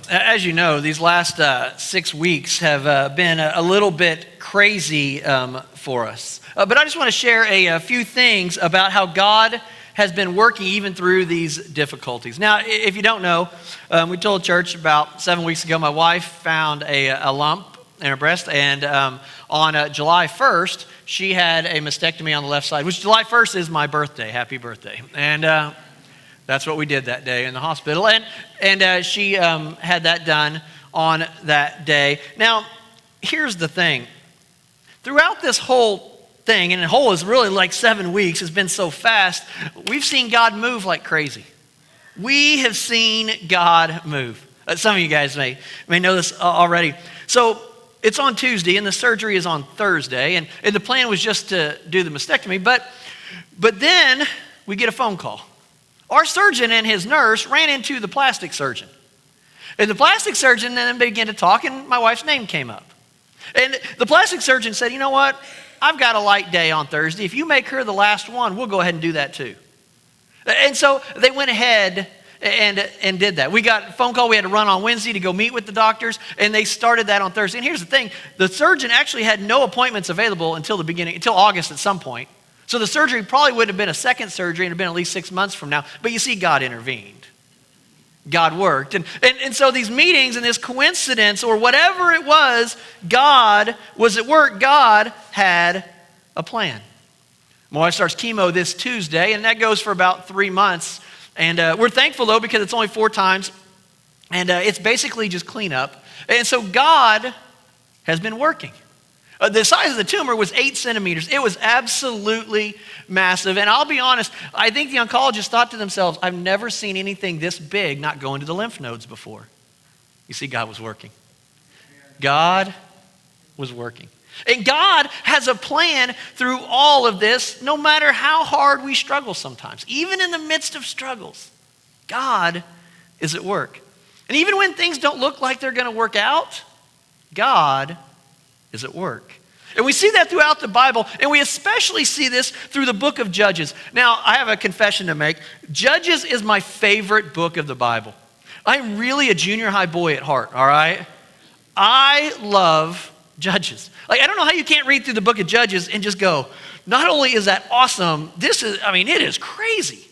As you know, these last 6 weeks have been a little bit crazy for us. But I just want to share a few things about how God has been working even through these difficulties. Now, if you don't know, we told church about 7 weeks ago, my wife found a lump in her breast, and on July 1st, she had a mastectomy on the left side, which July 1st is my birthday. Happy birthday. And that's what we did that day in the hospital. And she had that done on that day. Now, here's the thing. Throughout this whole thing, and the whole is really like 7 weeks, it's been so fast, we've seen God move like crazy. We have seen God move. Some of you guys may know this already. So it's on Tuesday, and the surgery is on Thursday, and the plan was just to do the mastectomy, but then we get a phone call. Our surgeon and his nurse ran into the plastic surgeon. And the plastic surgeon then began to talk, and my wife's name came up. And the plastic surgeon said, you know what? I've got a light day on Thursday. If you make her the last one, we'll go ahead and do that too. And so they went ahead and did that. We got a phone call. We had to run on Wednesday to go meet with the doctors, and they started that on Thursday. And here's the thing. The surgeon actually had no appointments available until August at some point. So the surgery probably would have been a second surgery and have been at least 6 months from now. But you see, God intervened. God worked. And so these meetings and this coincidence or whatever it was, God was at work. God had a plan. My wife starts chemo this Tuesday, and that goes for about 3 months. And we're thankful, though, because it's only 4 times. And it's basically just cleanup. And so God has been working. The size of the tumor was 8 centimeters. It was absolutely massive. And I'll be honest, I think the oncologists thought to themselves, I've never seen anything this big not go into the lymph nodes before. You see, God was working. God was working. And God has a plan through all of this, no matter how hard we struggle sometimes. Even in the midst of struggles, God is at work. And even when things don't look like they're going to work out, God is at work. And we see that throughout the Bible, and we especially see this through the book of Judges. Now, I have a confession to make. Judges is my favorite book of the Bible. I'm really a junior high boy at heart, all right? I love Judges. Like, I don't know how you can't read through the book of Judges and just go, not only is that awesome, it is crazy.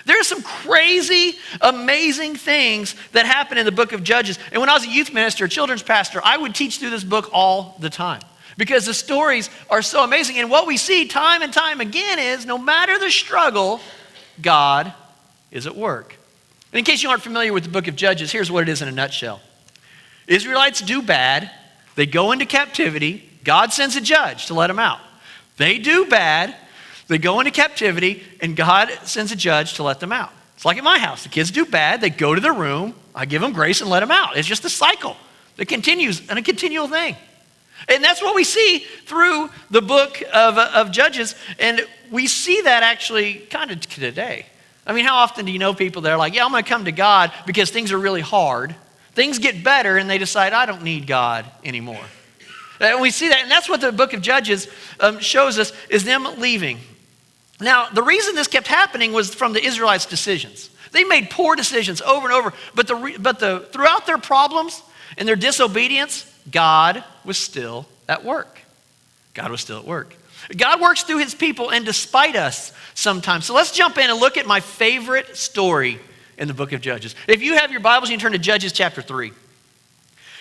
There are some crazy, amazing things that happen in the book of Judges. And when I was a youth minister, a children's pastor, I would teach through this book all the time because the stories are so amazing. And what we see time and time again is no matter the struggle, God is at work. And in case you aren't familiar with the book of Judges, here's what it is in a nutshell. Israelites do bad. They go into captivity. God sends a judge to let them out. They do bad. They go into captivity, and God sends a judge to let them out. It's like at my house. The kids do bad. They go to their room. I give them grace and let them out. It's just a cycle that continues and a continual thing. And that's what we see through the book of Judges. And we see that actually kind of today. I mean, how often do you know people that are like, yeah, I'm going to come to God because things are really hard. Things get better, and they decide, I don't need God anymore. And we see that, and that's what the book of Judges shows us, is them leaving. Now, the reason this kept happening was from the Israelites' decisions. They made poor decisions over and over, but throughout their problems and their disobedience, God was still at work. God was still at work. God works through his people and despite us sometimes. So let's jump in and look at my favorite story in the book of Judges. If you have your Bibles, you can turn to Judges chapter 3.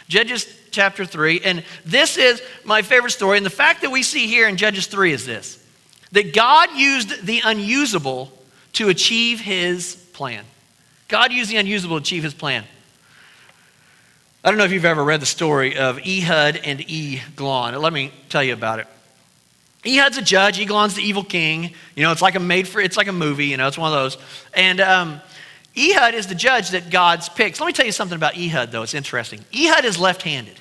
Judges chapter 3, and this is my favorite story. And the fact that we see here in Judges 3 is this. That God used the unusable to achieve his plan. God used the unusable to achieve his plan. I don't know if you've ever read the story of Ehud and Eglon. Let me tell you about it. Ehud's a judge. Eglon's the evil king. You know, it's like a movie. You know, it's one of those. And Ehud is the judge that God's picks. Let me tell you something about Ehud, though. It's interesting. Ehud is left-handed.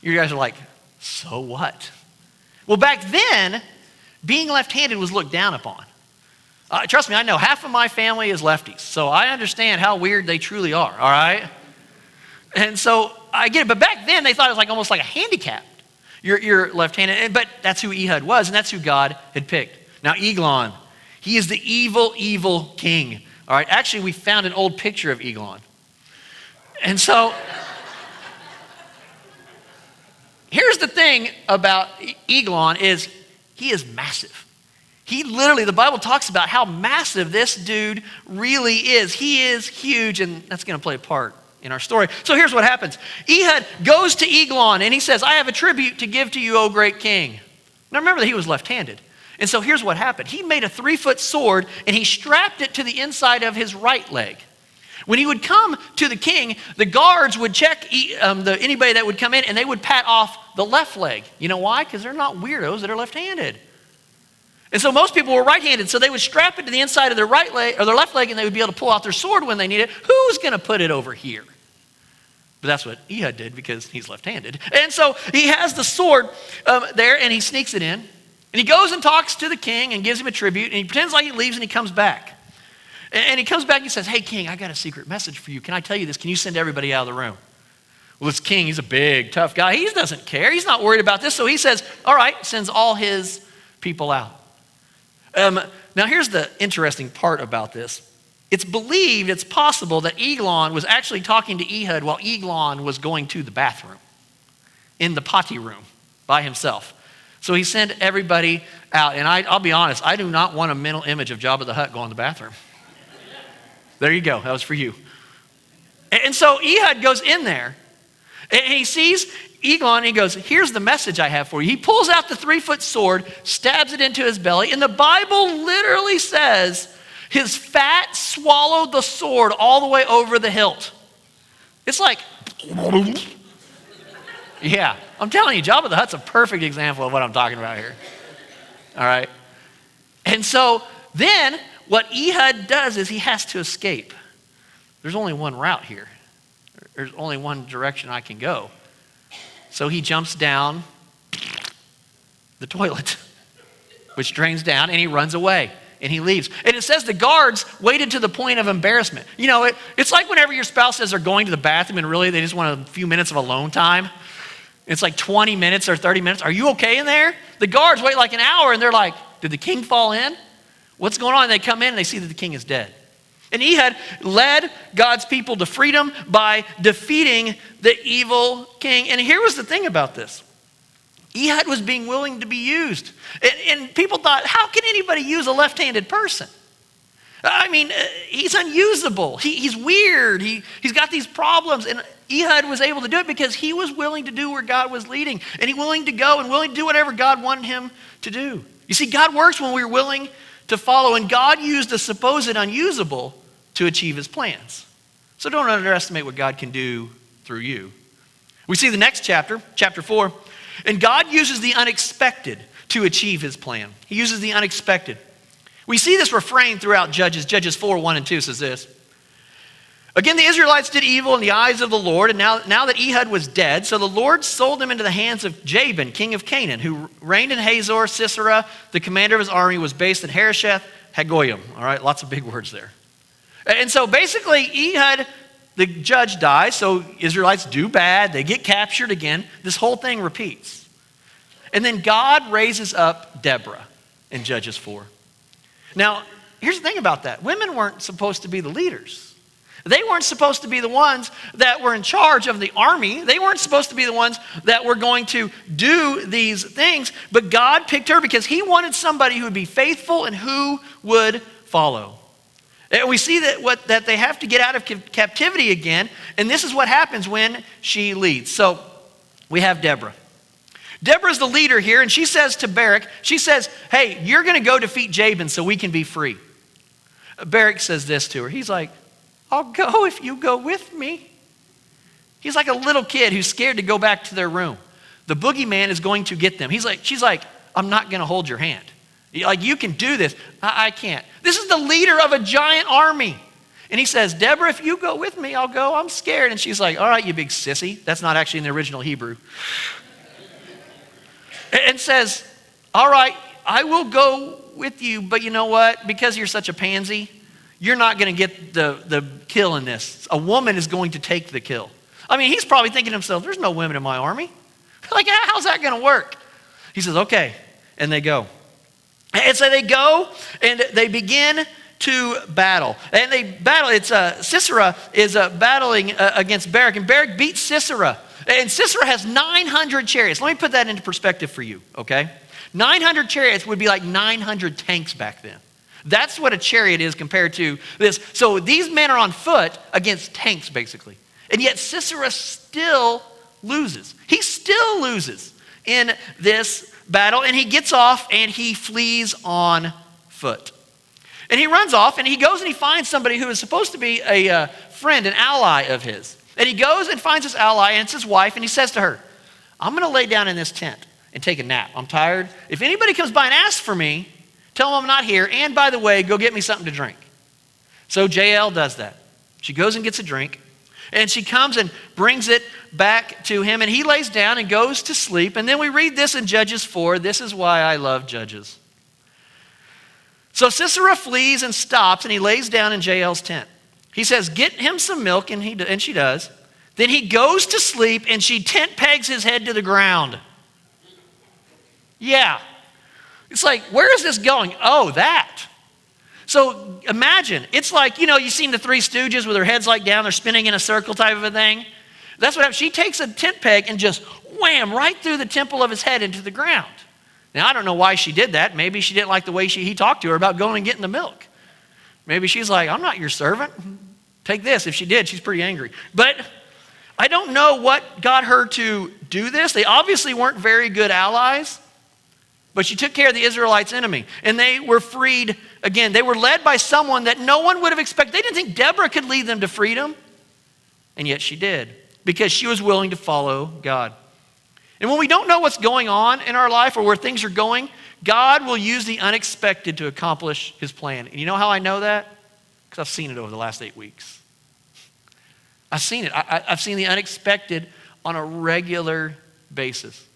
You guys are like, so what? Well, back then, being left-handed was looked down upon. Trust me, I know half of my family is lefties, so I understand how weird they truly are, all right? And so I get it, but back then they thought it was like almost like a handicap. You're left-handed, but that's who Ehud was, and that's who God had picked. Now Eglon, he is the evil, evil king, all right? Actually, we found an old picture of Eglon. And so here's the thing about Eglon is he is massive. He literally, the Bible talks about how massive this dude really is. He is huge, and that's going to play a part in our story. So here's what happens. Ehud goes to Eglon, and he says, I have a tribute to give to you, O great king. Now remember that he was left-handed. And so here's what happened. He made a 3-foot sword, and he strapped it to the inside of his right leg. When he would come to the king, the guards would check anybody that would come in, and they would pat off the left leg. You know why? Because they're not weirdos that are left-handed. And so most people were right-handed, so they would strap it to the inside of their right leg or their left leg, and they would be able to pull out their sword when they need it. Who's going to put it over here? But that's what Ehud did because he's left-handed. And so he has the sword there, and he sneaks it in. And he goes and talks to the king and gives him a tribute, and he pretends like he leaves, and he comes back. And he comes back and he says, hey, king, I got a secret message for you. Can I tell you this? Can you send everybody out of the room? Well, this king, he's a big, tough guy. He doesn't care. He's not worried about this. So he says, all right, sends all his people out. Now, here's the interesting part about this. It's believed, it's possible that Eglon was actually talking to Ehud while Eglon was going to the bathroom, in the potty room, by himself. So he sent everybody out. And I'll be honest, I do not want a mental image of Jabba the Hutt going to the bathroom. There you go. That was for you. And so Ehud goes in there, and he sees Eglon, and he goes, here's the message I have for you. He pulls out the 3-foot sword, stabs it into his belly, and the Bible literally says his fat swallowed the sword all the way over the hilt. It's like, yeah, I'm telling you, Jabba the Hutt's a perfect example of what I'm talking about here. All right? And so then what Ehud does is he has to escape. There's only one route here. There's only one direction I can go. So he jumps down the toilet, which drains down, and he runs away, and he leaves. And it says the guards waited to the point of embarrassment. You know, it's like whenever your spouse says they're going to the bathroom, and really they just want a few minutes of alone time. It's like 20 minutes or 30 minutes. Are you okay in there? The guards wait like an hour, and they're like, did the king fall in? What's going on? And they come in, and they see that the king is dead. And Ehud led God's people to freedom by defeating the evil king. And here was the thing about this. Ehud was being willing to be used. And people thought, how can anybody use a left-handed person? I mean, he's unusable. He's weird. He's got these problems. And Ehud was able to do it because he was willing to do where God was leading. And he was willing to go and willing to do whatever God wanted him to do. You see, God works when we're willing to follow. And God used the supposed unusable to achieve his plans. So don't underestimate what God can do through you. We see the next chapter, chapter 4, and God uses the unexpected to achieve his plan. He uses the unexpected. We see this refrain throughout Judges. Judges 4, 1 and 2 says this. Again, the Israelites did evil in the eyes of the Lord, and now that Ehud was dead, so the Lord sold them into the hands of Jabin, king of Canaan, who reigned in Hazor. Sisera, the commander of his army, was based in Harosheth Hagoyim. All right, lots of big words there. And so basically, Ehud, the judge, dies, so Israelites do bad, they get captured again. This whole thing repeats. And then God raises up Deborah in Judges 4. Now, here's the thing about that. Women weren't supposed to be the leaders. They weren't supposed to be the ones that were in charge of the army. They weren't supposed to be the ones that were going to do these things. But God picked her because he wanted somebody who would be faithful and who would follow. And we see that they have to get out of captivity again. And this is what happens when she leads. So we have Deborah. Deborah's the leader here, and she says to Barak, she says, hey, you're going to go defeat Jabin so we can be free. Barak says this to her. He's like, I'll go if you go with me. He's like a little kid who's scared to go back to their room. The boogeyman is going to get them. She's like, I'm not going to hold your hand. Like, you can do this. I can't. This is the leader of a giant army. And he says, Deborah, if you go with me, I'll go. I'm scared. And she's like, all right, you big sissy. That's not actually in the original Hebrew. And says, all right, I will go with you. But you know what? Because you're such a pansy, you're not going to get the kill in this. A woman is going to take the kill. I mean, he's probably thinking to himself, there's no women in my army. Like, how's that going to work? He says, okay. And they go. And so they go and they begin to battle. And they battle, Sisera is battling against Barak, and Barak beats Sisera. And Sisera has 900 chariots. Let me put that into perspective for you, okay? 900 chariots would be like 900 tanks back then. That's what a chariot is compared to this. So these men are on foot against tanks, basically. And yet Sisera still loses. He still loses in this battle, and he gets off and he flees on foot. And he runs off and he goes and he finds somebody who is supposed to be a friend, an ally of his. And he goes and finds his ally, and it's his wife, and he says to her, I'm going to lay down in this tent and take a nap. I'm tired. If anybody comes by and asks for me, tell them I'm not here. And by the way, go get me something to drink. So Jael does that. She goes and gets a drink, and she comes and brings it back to him, and he lays down and goes to sleep. And then we read this in Judges 4. This is why I love Judges. So Sisera flees and stops, and he lays down in Jael's tent. He says, get him some milk, and she does. Then he goes to sleep, and she tent pegs his head to the ground. Yeah. It's like, where is this going? Oh, that. So imagine, it's like, you've seen the Three Stooges with their heads like down, they're spinning in a circle type of a thing. That's what happens. She takes a tent peg and just wham, right through the temple of his head into the ground. Now, I don't know why she did that. Maybe she didn't like the way he talked to her about going and getting the milk. Maybe she's like, I'm not your servant. Take this. If she did, she's pretty angry. But I don't know what got her to do this. They obviously weren't very good allies, but she took care of the Israelites' enemy, and they were freed again. They were led by someone that no one would have expected. They didn't think Deborah could lead them to freedom, and yet she did, because she was willing to follow God. And when we don't know what's going on in our life or where things are going, God will use the unexpected to accomplish his plan. And you know how I know that? Because I've seen it over the last 8 weeks. I've seen it. I've seen the unexpected on a regular basis.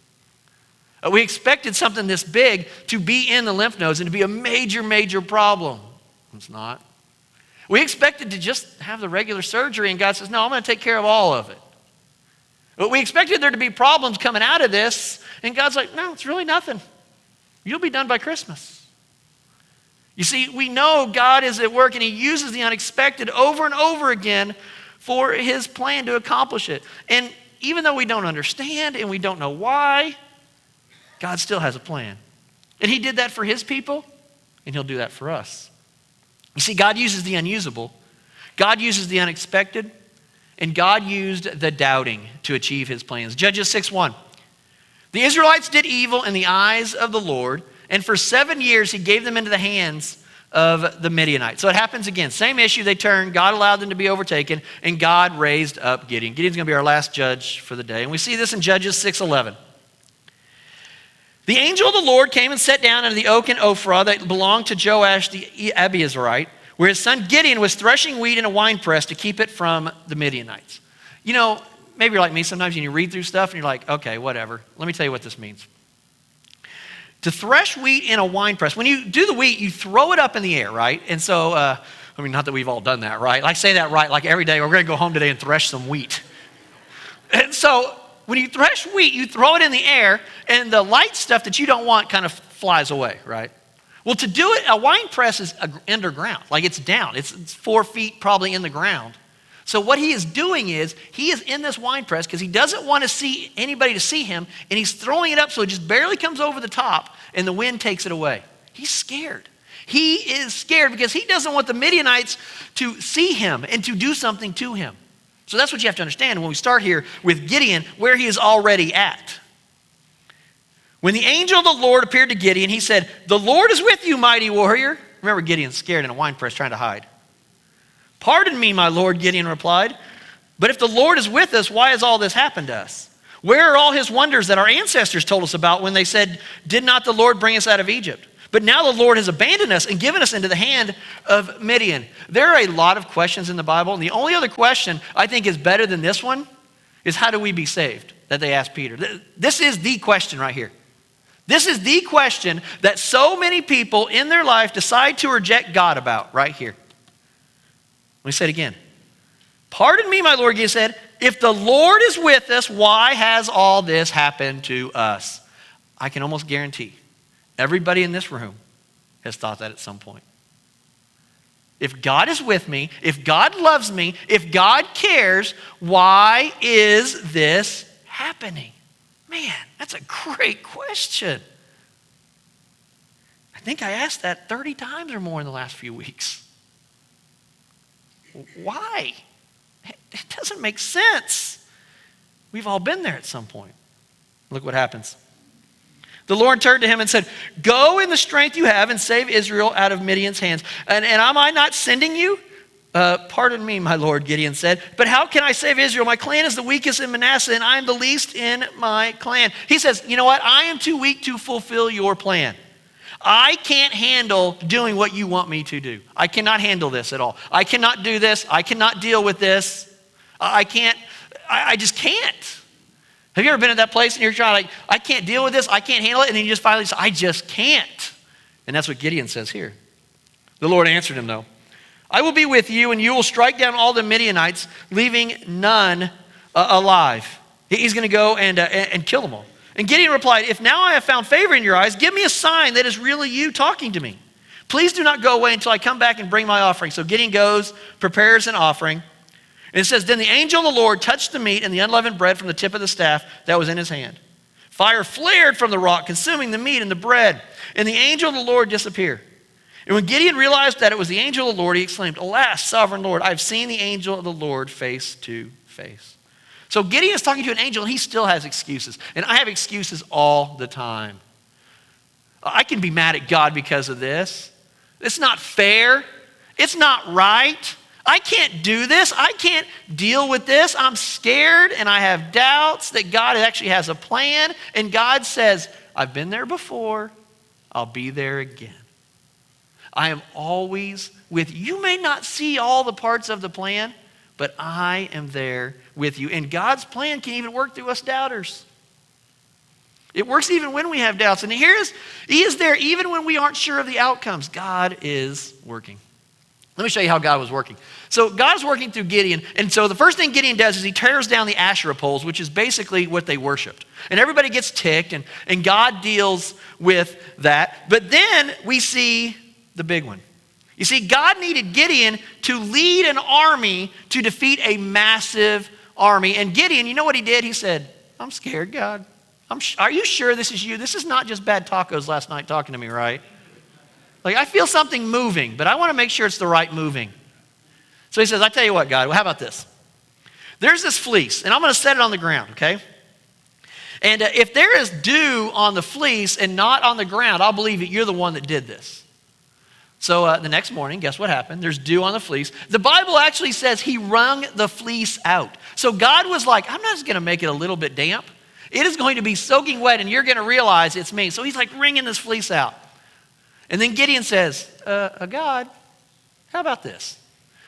We expected something this big to be in the lymph nodes and to be a major, major problem. It's not. We expected to just have the regular surgery, and God says, no, I'm going to take care of all of it. But we expected there to be problems coming out of this, and God's like, no, it's really nothing. You'll be done by Christmas. You see, we know God is at work, and he uses the unexpected over and over again for his plan to accomplish it. And even though we don't understand and we don't know why, God still has a plan. And he did that for his people, and he'll do that for us. You see, God uses the unusable. God uses the unexpected. And God used the doubting to achieve his plans. Judges 6:1. The Israelites did evil in the eyes of the Lord, and for 7 years he gave them into the hands of the Midianites. So it happens again. Same issue, they turned. God allowed them to be overtaken, and God raised up Gideon. Gideon's going to be our last judge for the day. And we see this in Judges 6:11. The angel of the Lord came and sat down under the oak in Ophrah that belonged to Joash the Abiezrite, where his son Gideon was threshing wheat in a winepress to keep it from the Midianites. Maybe you're like me. Sometimes you read through stuff and you're like, okay, whatever. Let me tell you what this means. To thresh wheat in a winepress, when you do the wheat, you throw it up in the air, right? And so, not that we've all done that, right? Like, say that right, like every day, we're going to go home today and thresh some wheat. And so, when you thresh wheat, you throw it in the air, and the light stuff that you don't want kind of flies away, right? Well, to do it, a wine press is underground. Like, it's down. It's 4 feet probably in the ground. So what he is doing is, he is in this wine press because he doesn't want to see anybody to see him, and he's throwing it up so it just barely comes over the top, and the wind takes it away. He's scared. He is scared because he doesn't want the Midianites to see him and to do something to him. So that's what you have to understand when we start here with Gideon, where he is already at. When the angel of the Lord appeared to Gideon, he said, "The Lord is with you, mighty warrior." Remember, Gideon's scared in a wine press trying to hide. "Pardon me, my Lord," Gideon replied, "but if the Lord is with us, why has all this happened to us? Where are all his wonders that our ancestors told us about when they said, 'Did not the Lord bring us out of Egypt?' But now the Lord has abandoned us and given us into the hand of Midian." There are a lot of questions in the Bible, and the only other question I think is better than this one is, how do we be saved? That they asked Peter. This is the question right here. This is the question that so many people in their life decide to reject God about right here. Let me say it again. "Pardon me, my Lord," Gideon said, "if the Lord is with us, why has all this happened to us?" I can almost guarantee everybody in this room has thought that at some point. If God is with me, if God loves me, if God cares, why is this happening? Man, that's a great question. I think I asked that 30 times or more in the last few weeks. Why? It doesn't make sense. We've all been there at some point. Look what happens. The Lord turned to him and said, go in the strength you have and save Israel out of Midian's hands. And am I not sending you? Pardon me, my Lord, Gideon said, but how can I save Israel? My clan is the weakest in Manasseh, and I am the least in my clan. He says, you know what? I am too weak to fulfill your plan. I can't handle doing what you want me to do. I cannot handle this at all. I cannot do this. I cannot deal with this. I just can't. Have you ever been at that place and you're trying like, I can't deal with this. I can't handle it. And then you just finally say, I just can't. And that's what Gideon says here. The Lord answered him though. I will be with you, and you will strike down all the Midianites, leaving none alive. He's going to go and kill them all. And Gideon replied, if now I have found favor in your eyes, give me a sign that is really you talking to me. Please do not go away until I come back and bring my offering. So Gideon goes, prepares an offering. And it says, then the angel of the Lord touched the meat and the unleavened bread from the tip of the staff that was in his hand. Fire flared from the rock, consuming the meat and the bread. And the angel of the Lord disappeared. And when Gideon realized that it was the angel of the Lord, he exclaimed, alas, sovereign Lord, I've seen the angel of the Lord face to face. So Gideon is talking to an angel, and he still has excuses. And I have excuses all the time. I can be mad at God because of this. It's not fair. It's not right. I can't do this. I can't deal with this. I'm scared, and I have doubts that God actually has a plan. And God says, I've been there before. I'll be there again. I am always with you. You may not see all the parts of the plan, but I am there with you. And God's plan can even work through us doubters. It works even when we have doubts. And He is there even when we aren't sure of the outcomes. God is working. Let me show you how God was working. So God is working through Gideon. And so the first thing Gideon does is he tears down the Asherah poles, which is basically what they worshiped. And everybody gets ticked, and God deals with that. But then we see the big one. You see, God needed Gideon to lead an army to defeat a massive army. And Gideon, you know what he did? He said, I'm scared, God. Are you sure this is you? This is not just bad tacos last night talking to me, right? Like, I feel something moving, but I want to make sure it's the right moving. So he says, I tell you what, God, well, how about this? There's this fleece, and I'm going to set it on the ground, okay? And if there is dew on the fleece and not on the ground, I'll believe that you're the one that did this. So the next morning, guess what happened? There's dew on the fleece. The Bible actually says he wrung the fleece out. So God was like, I'm not just going to make it a little bit damp. It is going to be soaking wet, and you're going to realize it's me. So he's like wringing this fleece out. And then Gideon says, God, how about this?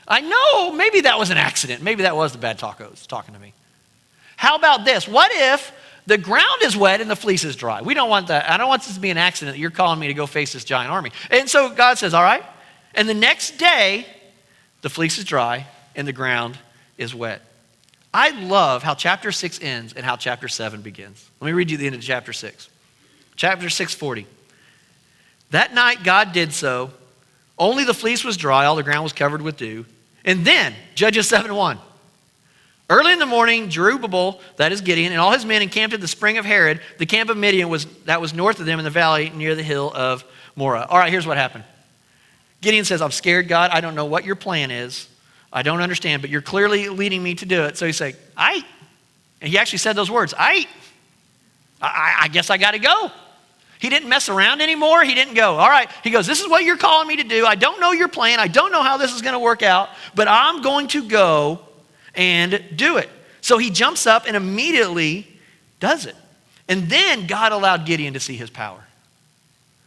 I know maybe that was an accident. Maybe that was the bad tacos talking to me. How about this? What if the ground is wet and the fleece is dry? We don't want that. I don't want this to be an accident that you're calling me to go face this giant army. And so God says, all right. And the next day, the fleece is dry and the ground is wet. I love how chapter 6 ends and how chapter 7 begins. Let me read you the end of chapter 6. Chapter 6:40. That night God did so. Only the fleece was dry, all the ground was covered with dew. And then, Judges 7:1. Early in the morning, Jerubbaal, that is Gideon, and all his men encamped at the spring of Harod. The camp of Midian was north of them in the valley near the hill of Morah. All right, here's what happened. Gideon says, I'm scared, God. I don't know what your plan is. I don't understand, but you're clearly leading me to do it. So he's like, and he actually said those words, I guess I got to go. He didn't mess around anymore. He didn't go, all right. He goes, this is what you're calling me to do. I don't know your plan. I don't know how this is going to work out, but I'm going to go and do it. So he jumps up and immediately does it. And then God allowed Gideon to see his power.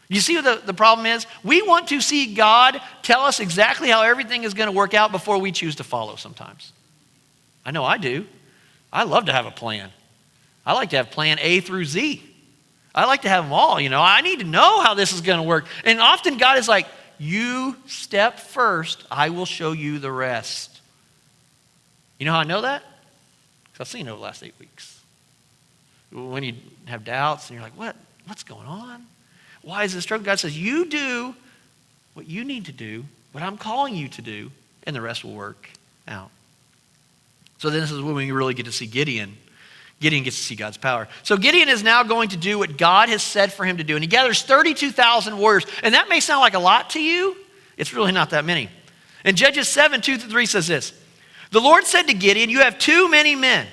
You see what the problem is? We want to see God tell us exactly how everything is going to work out before we choose to follow sometimes. I know I do. I love to have a plan. I like to have plan A through Z. I like to have them all, I need to know how this is going to work. And often God is like, you step first, I will show you the rest. You know how I know that? Because I've seen it over the last 8 weeks. When you have doubts and you're like, what's going on? Why is this struggle? God says, you do what you need to do, what I'm calling you to do, and the rest will work out. So this is when we really get to see Gideon. Gideon gets to see God's power. So Gideon is now going to do what God has said for him to do. And he gathers 32,000 warriors. And that may sound like a lot to you. It's really not that many. And Judges 7, 2-3 says this. The Lord said to Gideon, you have too many men.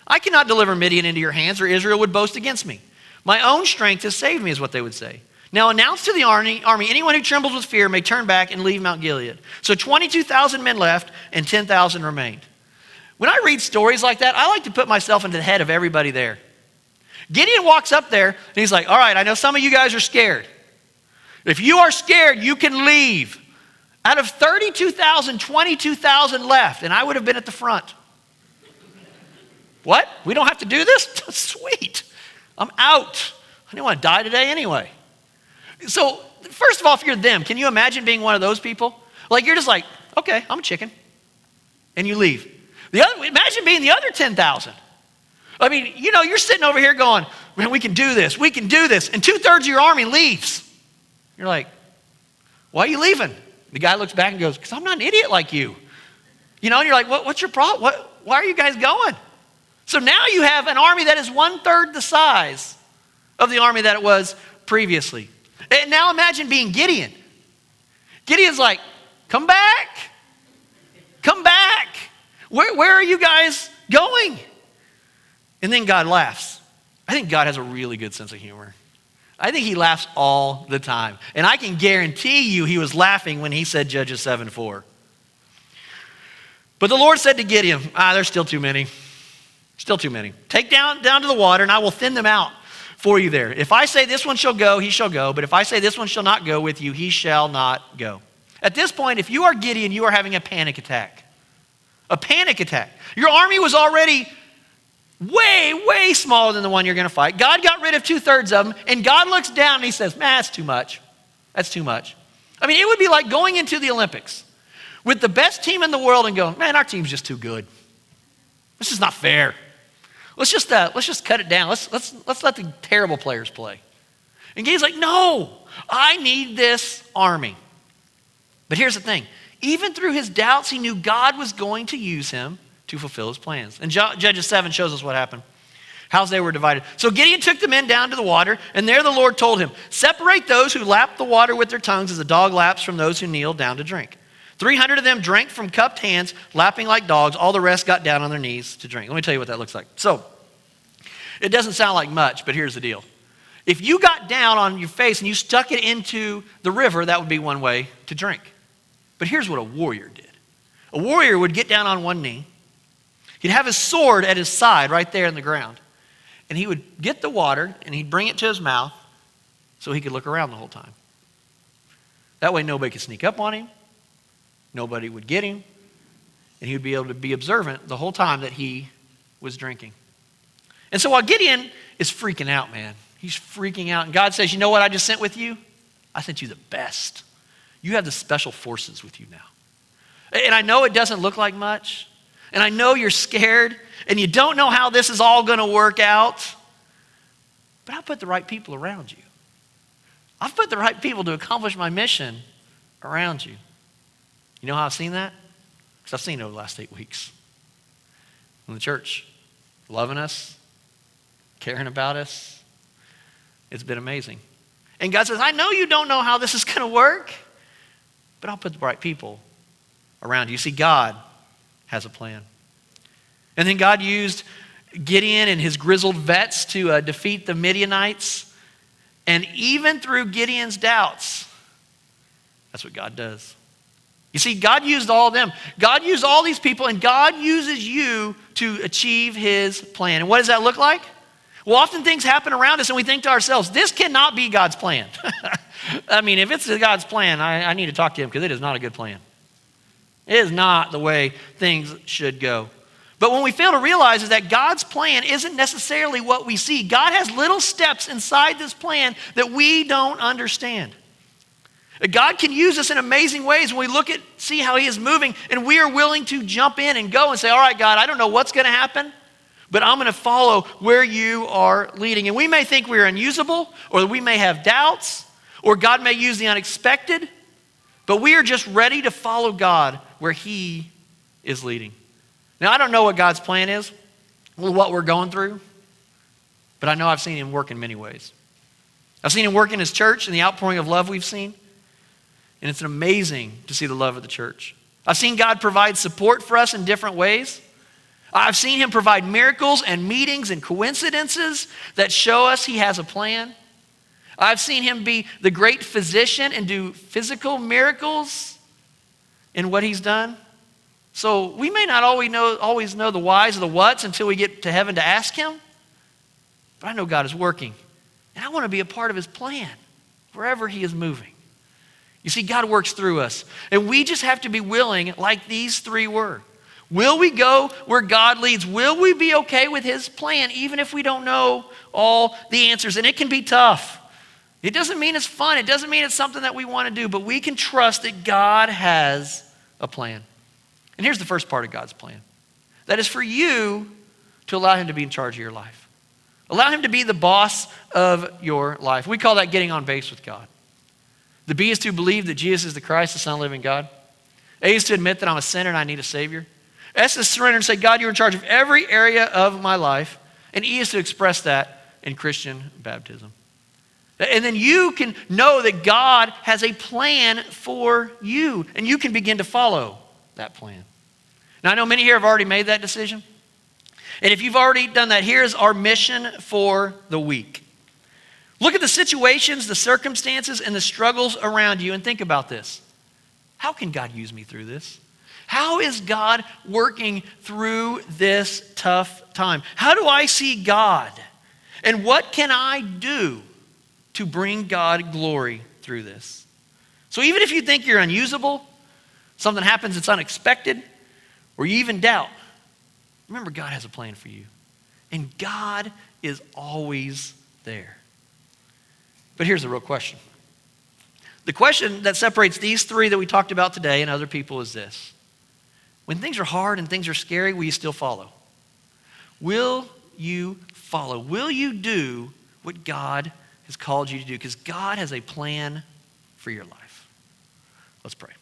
I cannot deliver Midian into your hands, or Israel would boast against me. My own strength has saved me, is what they would say. Now announce to the army, anyone who trembles with fear may turn back and leave Mount Gilead. So 22,000 men left, and 10,000 remained. When I read stories like that, I like to put myself into the head of everybody there. Gideon walks up there, and he's like, all right, I know some of you guys are scared. If you are scared, you can leave. Out of 32,000, 22,000 left, and I would have been at the front. What? We don't have to do this? Sweet. I'm out. I didn't want to die today anyway. So, first of all, if you're them, can you imagine being one of those people? Like, you're just like, okay, I'm a chicken. And you leave. Imagine being the other 10,000. I mean, you're sitting over here going, man, we can do this. And 2/3 of your army leaves. You're like, why are you leaving? The guy looks back and goes, because I'm not an idiot like you. And you're like, what's your problem? Why are you guys going? So now you have an army that is 1/3 the size of the army that it was previously. And now imagine being Gideon. Gideon's like, come back. Come back. Where are you guys going? And then God laughs. I think God has a really good sense of humor. I think he laughs all the time. And I can guarantee you he was laughing when he said Judges 7:4. But the Lord said to Gideon, there's still too many. Still too many. Take down to the water, and I will thin them out for you there. If I say this one shall go, he shall go. But if I say this one shall not go with you, he shall not go. At this point, if you are Gideon, you are having a panic attack. A panic attack. Your army was already way, way smaller than the one you're going to fight. God got rid of 2/3 of them, and God looks down and he says, that's too much. That's too much. I mean, it would be like going into the Olympics with the best team in the world and going, man, our team's just too good. This is not fair. Let's just cut it down. Let's let the terrible players play. And Gideon's like, no, I need this army. But here's the thing. Even through his doubts, he knew God was going to use him to fulfill his plans. And Judges 7 shows us what happened, how they were divided. So Gideon took the men down to the water, and there the Lord told him, separate those who lap the water with their tongues as a dog laps from those who kneel down to drink. 300 of them drank from cupped hands, lapping like dogs. All the rest got down on their knees to drink. Let me tell you what that looks like. So, it doesn't sound like much, but here's the deal. If you got down on your face and you stuck it into the river, that would be one way to drink. But here's what a warrior did. A warrior would get down on one knee. He'd have his sword at his side right there in the ground. And he would get the water and he'd bring it to his mouth so he could look around the whole time. That way nobody could sneak up on him. Nobody would get him. And he would be able to be observant the whole time that he was drinking. And so while Gideon is freaking out, man, he's freaking out. And God says, you know what I just sent with you? I sent you the best. You have the special forces with you now. And I know it doesn't look like much. And I know you're scared. And you don't know how this is all going to work out. But I put the right people around you. I've put the right people to accomplish my mission around you. You know how I've seen that? Because I've seen it over the last 8 weeks. In the church, loving us, caring about us. It's been amazing. And God says, I know you don't know how this is going to work, but I'll put the right people around you. See, God has a plan. And then God used Gideon and his grizzled vets to defeat the Midianites. And even through Gideon's doubts, that's what God does. You see, God used all of them. God used all these people, and God uses you to achieve his plan. And what does that look like? Well, often things happen around us, and we think to ourselves, this cannot be God's plan. I mean, if it's God's plan, I need to talk to him because it is not a good plan. It is not the way things should go. But when we fail to realize is that God's plan isn't necessarily what we see. God has little steps inside this plan that we don't understand. God can use us in amazing ways when we see how he is moving, and we are willing to jump in and go and say, all right, God, I don't know what's going to happen, but I'm going to follow where you are leading. And we may think we're unusable, or we may have doubts, or God may use the unexpected, But we are just ready to follow God where he is leading. Now, I don't know what God's plan is with what we're going through, but I know I've seen him work in many ways. I've seen him work in his church and the outpouring of love we've seen, and it's amazing to see the love of the church. I've seen God provide support for us in different ways. I've seen him provide miracles and meetings and coincidences that show us he has a plan. I've seen him be the great physician and do physical miracles in what he's done. So we may not always know the whys or the whats until we get to heaven to ask him. But I know God is working. And I want to be a part of his plan wherever he is moving. You see, God works through us. And we just have to be willing, like these three were. Will we go where God leads? Will we be okay with his plan, even if we don't know all the answers? And it can be tough. It doesn't mean it's fun. It doesn't mean it's something that we want to do. But we can trust that God has a plan. And here's the first part of God's plan. That is for you to allow him to be in charge of your life. Allow him to be the boss of your life. We call that getting on base with God. The B is to believe that Jesus is the Christ, the Son of the living God. A is to admit that I'm a sinner and I need a Savior. S is surrender and say, God, you're in charge of every area of my life. And E is to express that in Christian baptism. And then you can know that God has a plan for you, and you can begin to follow that plan. Now, I know many here have already made that decision. And if you've already done that, here's our mission for the week. Look at the situations, the circumstances, and the struggles around you and think about this. How can God use me through this? How is God working through this tough time? How do I see God? And what can I do to bring God glory through this? So even if you think you're unusable, something happens that's unexpected, or you even doubt, remember God has a plan for you. And God is always there. But here's the real question. The question that separates these three that we talked about today and other people is this. When things are hard and things are scary, will you still follow? Will you follow? Will you do what God has called you to do? Because God has a plan for your life. Let's pray.